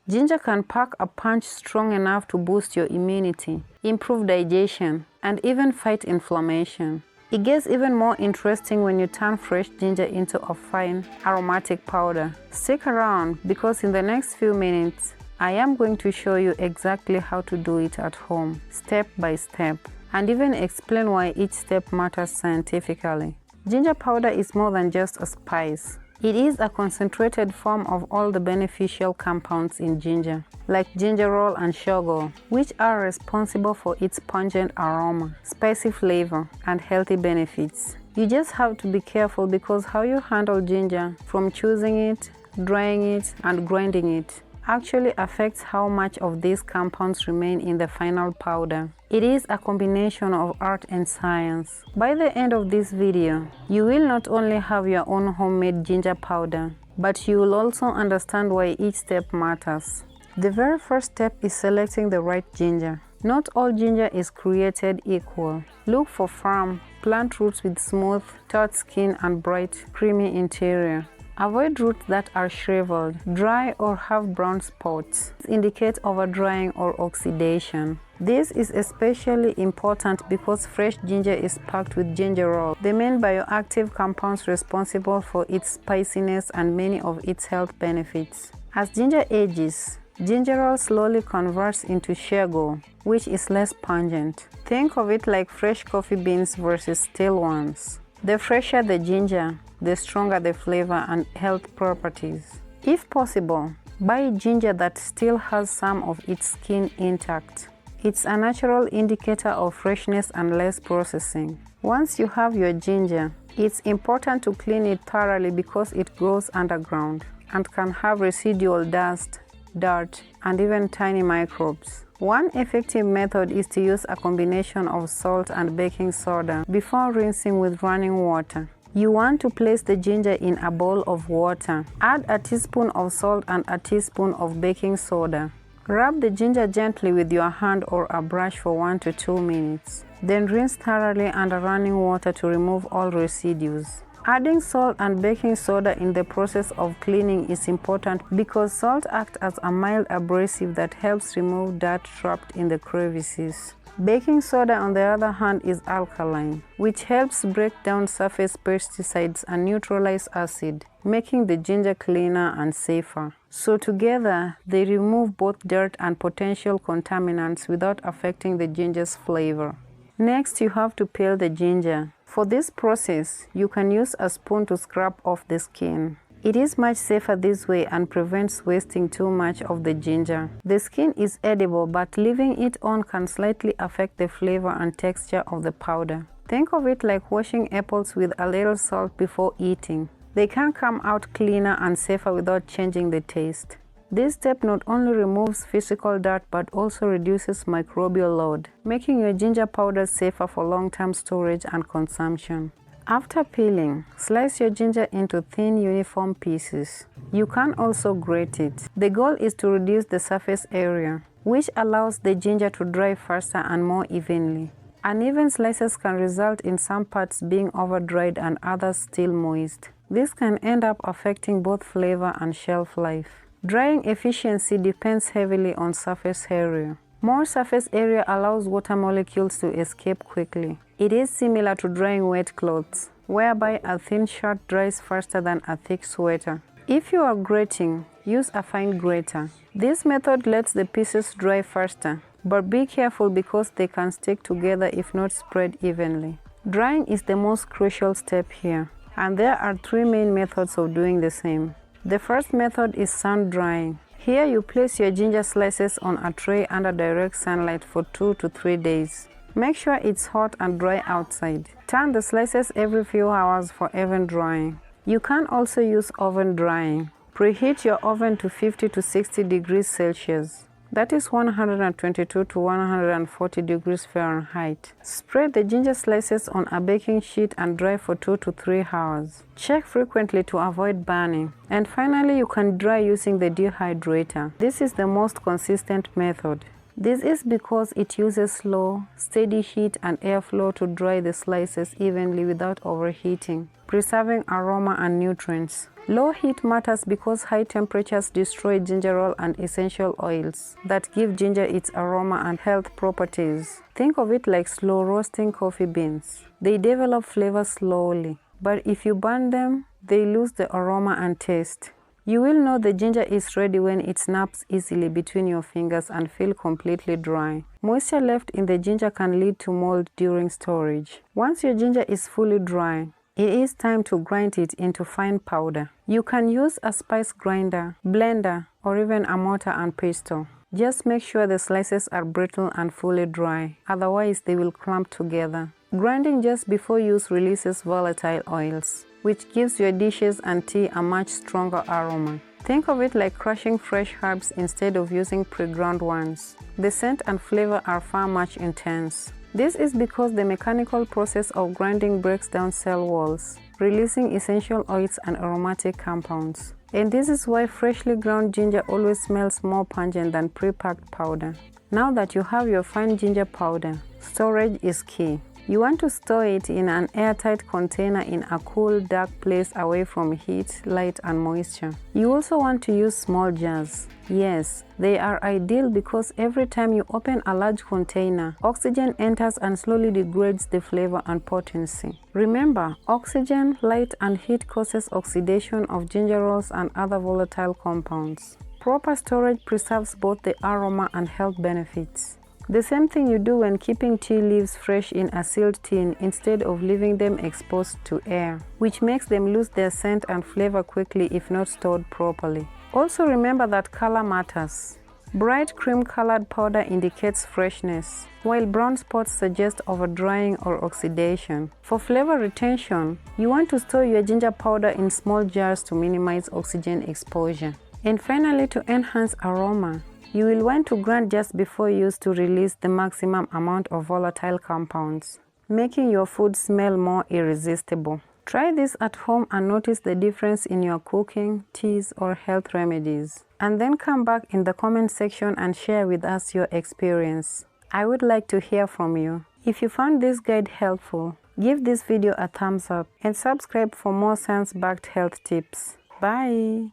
Ginger can pack a punch strong enough to boost your immunity, improve digestion, and even fight inflammation. It gets even more interesting when you turn fresh ginger into a fine, aromatic powder. Stick around because in the next few minutes, I am going to show you exactly how to do it at home, step by step, and even explain why each step matters scientifically. Ginger powder is more than just a spice. It is a concentrated form of all the beneficial compounds in ginger, like gingerol and shogaol, which are responsible for its pungent aroma, spicy flavor, and healthy benefits. You just have to be careful because how you handle ginger, from choosing it, drying it, and grinding it, actually affects how much of these compounds remain in the final powder. It is a combination of art and science. By the end of this video, you will not only have your own homemade ginger powder, but you will also understand why each step matters. The very first step is selecting the right ginger. Not all ginger is created equal. Look for firm, plant roots with smooth, taut skin and bright, creamy interior. Avoid roots that are shriveled, dry, or have brown spots. This indicates over-drying or oxidation. This is especially important because fresh ginger is packed with gingerol, the main bioactive compounds responsible for its spiciness and many of its health benefits. As ginger ages, gingerol slowly converts into shogaol, which is less pungent. Think of it like fresh coffee beans versus stale ones. The fresher the ginger, the stronger the flavor and health properties. If possible, buy ginger that still has some of its skin intact. It's a natural indicator of freshness and less processing. Once you have your ginger, it's important to clean it thoroughly because it grows underground and can have residual dust, dirt, and even tiny microbes. One effective method is to use a combination of salt and baking soda before rinsing with running water. You want to place the ginger in a bowl of water. Add a teaspoon of salt and a teaspoon of baking soda. Rub the ginger gently with your hand or a brush for 1 to 2 minutes. Then rinse thoroughly under running water to remove all residues. Adding salt and baking soda in the process of cleaning is important because salt acts as a mild abrasive that helps remove dirt trapped in the crevices. Baking soda, on the other hand, is alkaline, which helps break down surface pesticides and neutralize acid, making the ginger cleaner and safer. So together, they remove both dirt and potential contaminants without affecting the ginger's flavor. Next, you have to peel the ginger. For this process, you can use a spoon to scrape off the skin. It is much safer this way and prevents wasting too much of the ginger. The skin is edible, but leaving it on can slightly affect the flavor and texture of the powder. Think of it like washing apples with a little salt before eating. They can come out cleaner and safer without changing the taste. This step not only removes physical dirt but also reduces microbial load, making your ginger powder safer for long-term storage and consumption. After peeling, slice your ginger into thin, uniform pieces. You can also grate it. The goal is to reduce the surface area, which allows the ginger to dry faster and more evenly. Uneven slices can result in some parts being over-dried and others still moist. This can end up affecting both flavor and shelf life. Drying efficiency depends heavily on surface area. More surface area allows water molecules to escape quickly. It is similar to drying wet clothes, whereby a thin shirt dries faster than a thick sweater. If you are grating, use a fine grater. This method lets the pieces dry faster, but be careful because they can stick together if not spread evenly. Drying is the most crucial step here, and there are 3 main methods of doing the same. The first method is sun drying. Here you place your ginger slices on a tray under direct sunlight for 2 to 3 days. Make sure it's hot and dry outside. Turn the slices every few hours for even drying. You can also use oven drying. Preheat your oven to 50 to 60 degrees Celsius. That is 122 to 140 degrees Fahrenheit. Spread the ginger slices on a baking sheet and dry for 2 to 3 hours. Check frequently to avoid burning. And finally, you can dry using the dehydrator. This is the most consistent method. This is because it uses slow, steady heat and airflow to dry the slices evenly without overheating, preserving aroma and nutrients. Low heat matters because high temperatures destroy gingerol and essential oils that give ginger its aroma and health properties. Think of it like slow roasting coffee beans. They develop flavor slowly, but if you burn them, they lose the aroma and taste. You will know the ginger is ready when it snaps easily between your fingers and feel completely dry. Moisture left in the ginger can lead to mold during storage. Once your ginger is fully dry, it is time to grind it into fine powder. You can use a spice grinder, blender, or even a mortar and pestle. Just make sure the slices are brittle and fully dry, otherwise they will clump together. Grinding just before use releases volatile oils, which gives your dishes and tea a much stronger aroma. Think of it like crushing fresh herbs instead of using pre-ground ones. The scent and flavor are far much intense. This is because the mechanical process of grinding breaks down cell walls, releasing essential oils and aromatic compounds. And this is why freshly ground ginger always smells more pungent than pre-packed powder. Now that you have your fine ginger powder, storage is key. You want to store it in an airtight container in a cool, dark place away from heat, light, and moisture. You also want to use small jars. Yes, they are ideal because every time you open a large container, oxygen enters and slowly degrades the flavor and potency. Remember, oxygen, light, and heat causes oxidation of gingerols and other volatile compounds. Proper storage preserves both the aroma and health benefits. The same thing you do when keeping tea leaves fresh in a sealed tin instead of leaving them exposed to air, which makes them lose their scent and flavor quickly if not stored properly. Also remember that color matters. Bright cream-colored powder indicates freshness, while brown spots suggest over-drying or oxidation. For flavor retention, you want to store your ginger powder in small jars to minimize oxygen exposure. And finally, to enhance aroma, you will want to grind just before use to release the maximum amount of volatile compounds, making your food smell more irresistible. Try this at home and notice the difference in your cooking, teas, or health remedies. And then come back in the comment section and share with us your experience. I would like to hear from you. If you found this guide helpful, give this video a thumbs up and subscribe for more science-backed health tips. Bye!